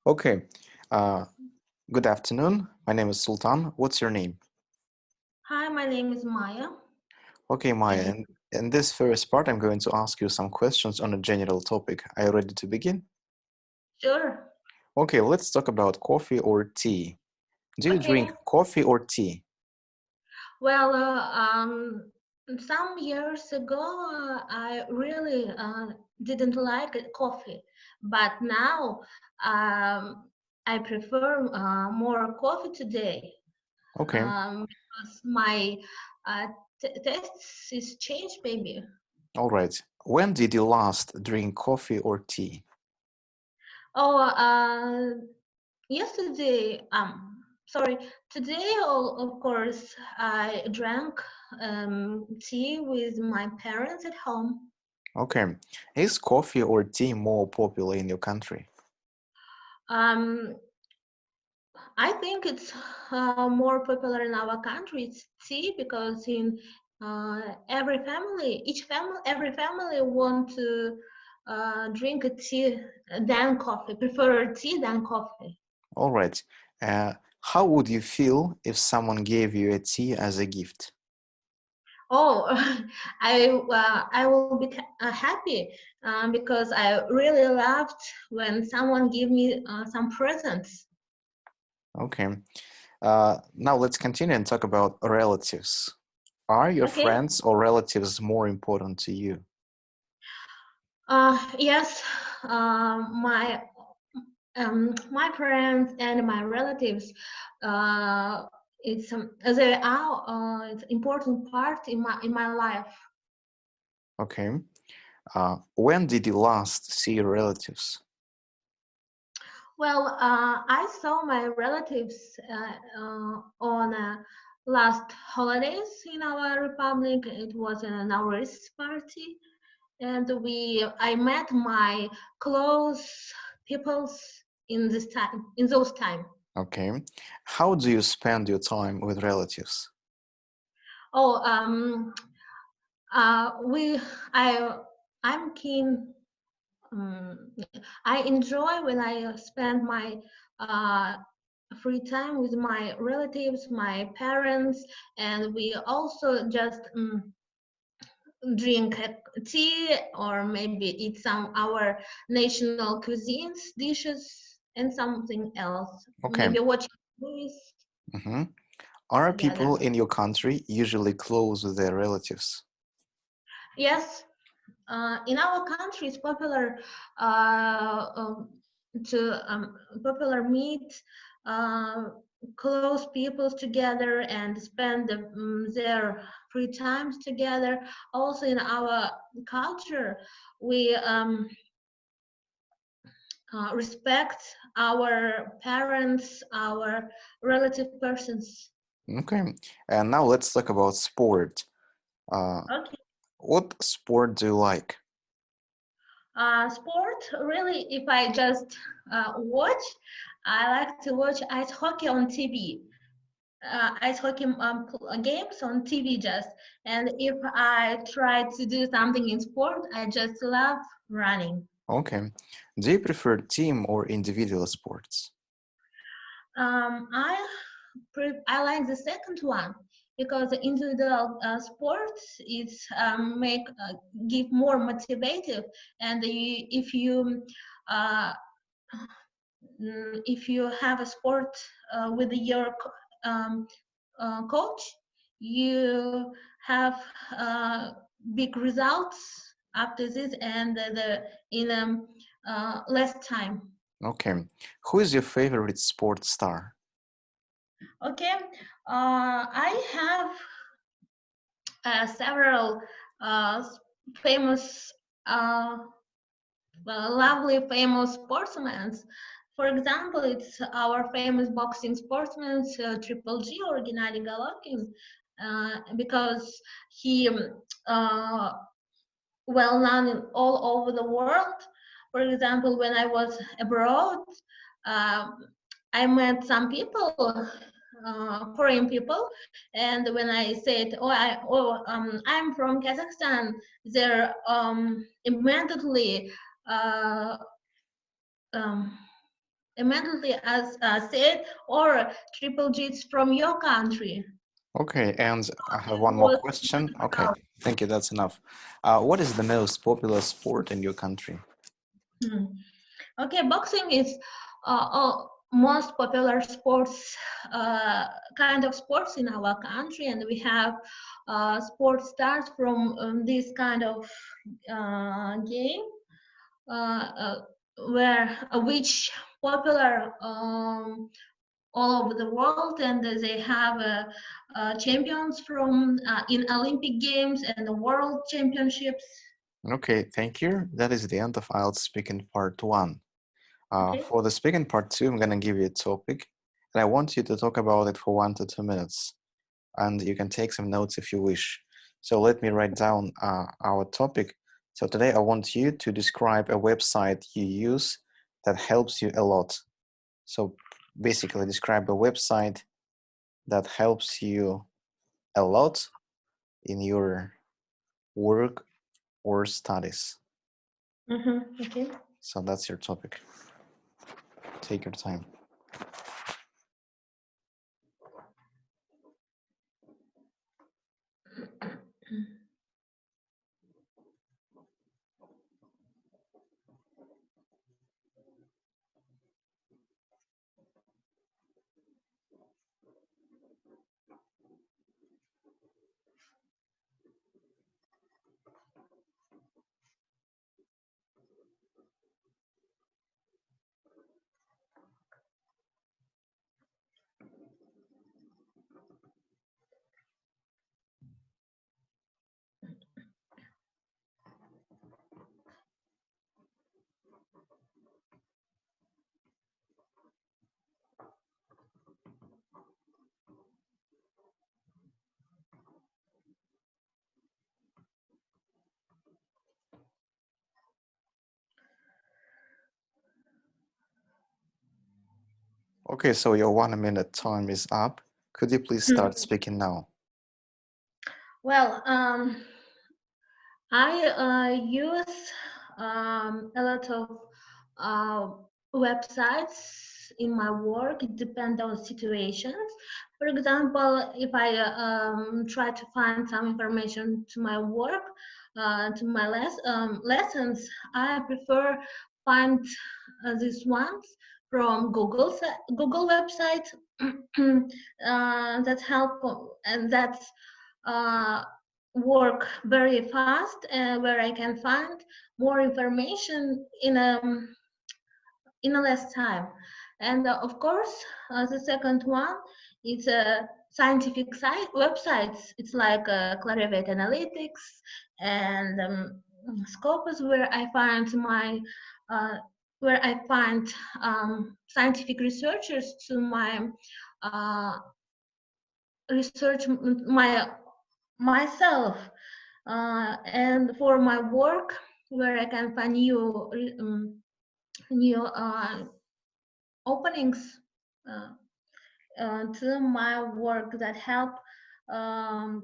Okay. Uh, Good afternoon. My name is Sultan. What's your name? Hi, my name is Maya. Okay, Maya. And And in this first part, I'm going to ask you some questions on a general topic. Are you ready to begin? sure. Okay, let's talk about coffee or tea. Do you drink Okay. coffee or tea? Well, some years ago, I really didn't like coffee, but now I prefer more coffee today Okay, because my taste is changed, maybe. all right. When did you last drink coffee or tea? Oh, yesterday, sorry, today, of course, I drank tea with my parents at home. Okay. Is coffee or tea more popular in your country? Um, I think it's more popular in our country. It's tea because in every family, every family want to drink a tea than coffee, prefer tea than coffee. All right. How would you feel if someone gave you a tea as a gift? Oh, I will be happy because I really loved when someone give me some presents. Okay. Now let's continue and talk about relatives. Are your Okay. friends or relatives more important to you? Yes, my my parents and my relatives. Uh, they are it's important part in my life. Okay. When did you last see your relatives? Well, I saw my relatives on last holidays in our republic. It was an Nauris party, and I met my close peoples in this time, in those time. Okay. How do you spend your time with relatives? Oh, we, I, I'm keen. Um, I enjoy when I spend my uh, free time with my relatives, my parents, and we also just drink tea or maybe eat some our national cuisines dishes and something else. Okay. Maybe watch movies hmm Are together. people in your country usually close with their relatives? Yes, in our country, it's popular uh, um, to popular meet uh, close people together and spend their free times together. Also, in our culture, we respect our parents, our relative persons. Okay. And now let's talk about sport. Uh, Okay. what sport do you like? Sport, really, if I just watch, I like to watch ice hockey on TV. Ice hockey games on TV just. And if I try to do something in sport, I just love running. Okay. Do you prefer team or individual sports? Um, I I like the second one because the individual sports is make give more motivative, and uh, if you have a sport with your coach, you have big results after this and in less time. Okay. Who is your favorite sports star? Okay, I have several uh, famous, uh, lovely famous sportsmen. For example, it's our famous boxing sportsman Triple G or Gennady Golovkin, because he uh, well known in all over the world. For example, when I was abroad, uh, I met some people, foreign people, and when I said, I'm from Kazakhstan," they immediately uh, um, immediately as said, or triple G's from your country. Okay, and I have It one more was question. Okay, thank you, that's enough. What is the most popular sport in your country? Okay, boxing is most popular sports, kind of sports in our country, and we have sports stars from this kind of game, uh, uh, which popular all over the world, and they have champions from in Olympic Games and the World Championships. Okay, thank you. That is the end of IELTS speaking part 1. Okay. For the speaking part 2, I'm going to give you a topic, and I want you to talk about it for 1 to 2 minutes. And you can take some notes if you wish. So let me write down our topic. So today I want you to describe a website you use that helps you a lot. So basically describe a website that helps you a lot in your work or studies. Okay. So that's your topic. Take your time. Okay, so your 1 minute time is up. Could you please start speaking now? Well, I use a lot of uh, websites in my work. It depends on situations. For example, if I try to find some information to my work, to my lessons, I prefer find these ones from Google website that help and that's work very fast, where I can find more information in a less time. And of course, the second one is scientific websites. It's like Clarivate Analytics and Scopus, uh, where I find scientific researchers to my uh, research myself, and for my work, where I can find new openings to my work that help um,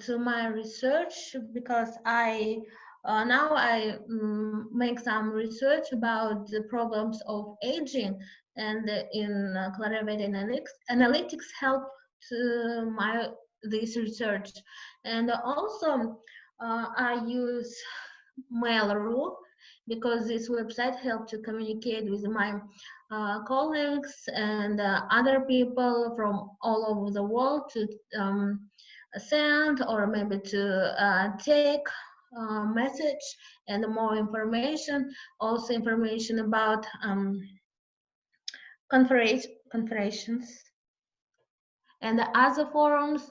to my research, because I now I make some research about the problems of aging, and in Clarivate Analytics help to my this research. And also I use Mail.ru, because this website helps to communicate with my colleagues and other people from all over the world to send or maybe to take message and more information, also information about conferences and the other forums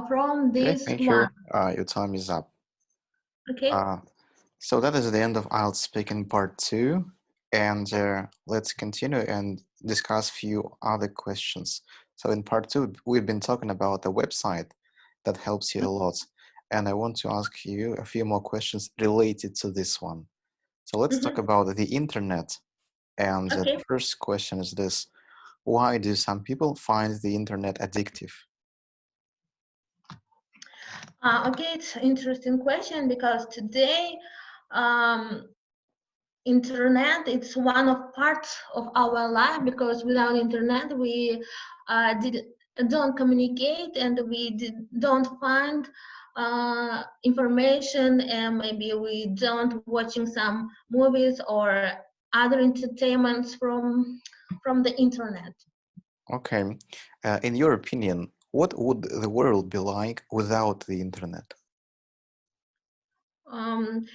from Okay, this thank you. one. Your time is up. Okay. So that is the end of IELTS speaking part 2, and let's continue and discuss few other questions. So in part 2, we've been talking about a website that helps you a lot, and I want to ask you a few more questions related to this one. So let's talk about the internet, and the Okay. first question is this: why do some people find the internet addictive? Okay, it's an interesting question, because today um, internet, it's one of parts of our life, because without internet we don't communicate, and we don't find information, and maybe we don't watching some movies or other entertainments from the internet. Okay. In your opinion, what would the world be like without the internet? Um,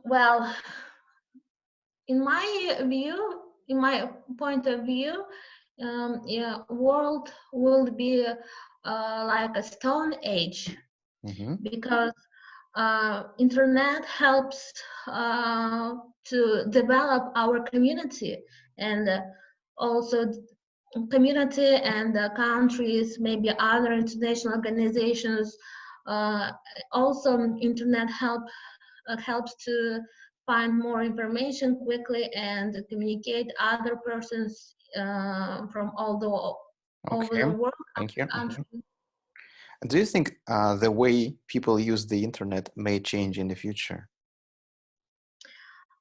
well, in my point of view, yeah, world will be like a stone age, Mm-hmm. because internet helps to develop our community, and also community and countries, maybe other international organizations. Also, internet helps to find more information quickly and communicate other persons from all over the Okay. world, Thank you. country. Do you think the way people use the internet may change in the future?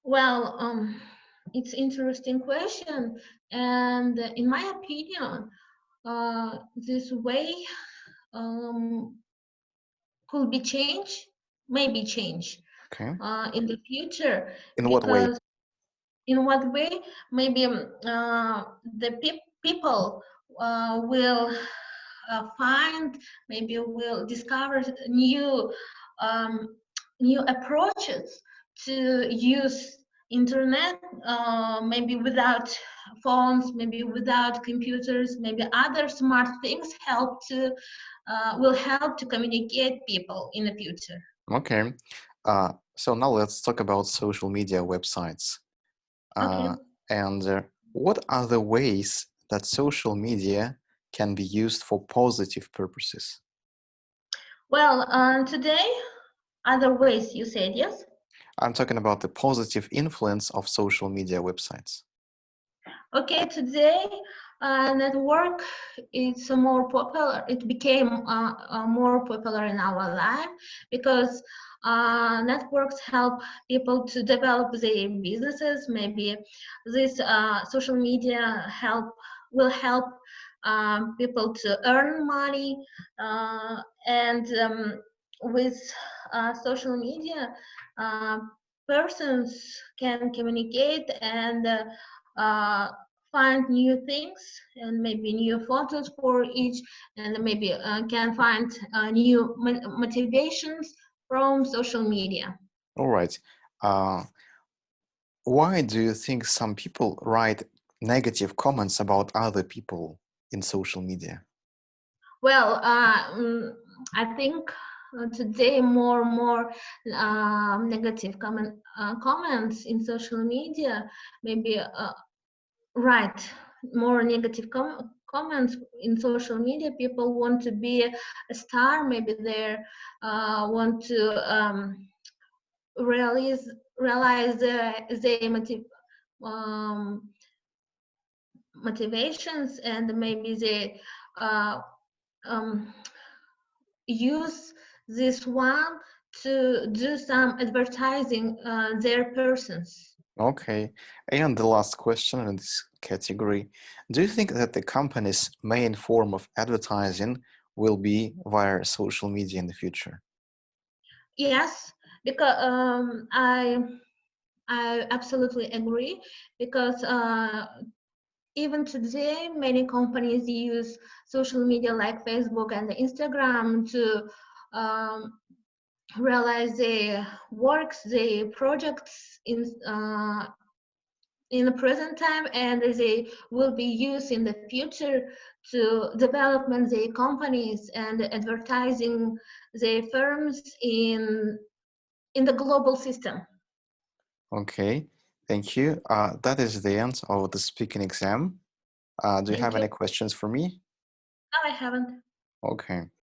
Well, it's interesting question, and in my opinion, this way um, could be changed, maybe change Okay. in the future, In what way? because in what way? Maybe the people will find, maybe will discover um, new approaches to use internet, maybe without phones, maybe without computers, maybe other smart things will help to communicate people in the future. Okay. So now let's talk about social media websites. Okay. And what are the ways that social media can be used for positive purposes? Well, today, other ways you said, yes? I'm talking about the positive influence of social media websites. Okay, today network is more popular. It became more popular in our life, because networks help people to develop their businesses. Maybe this social media will help people to earn money, and with social media, uh, persons can communicate and uh, find new things, and maybe new photos for each, and maybe can find new motivations from social media. All right. Uh, why do you think some people write negative comments about other people in social media? Well, I think today more and more negative comments in social media, maybe right, more negative comments in social media. People want to be a star, maybe they want to realize their um, motivations, and maybe they uh, um, use this one to do some advertising their persons. Okay. And the last question in this category, do you think that the company's main form of advertising will be via social media in the future? Yes, because I absolutely agree, because even today many companies use social media like Facebook and Instagram to um, realize their works, their projects in the present time, and they will be used in the future to development their companies and advertising their firms in the global system. Okay. Thank you. That is the end of the speaking exam. Do you Thank have you. any questions for me? No, I haven't. Okay.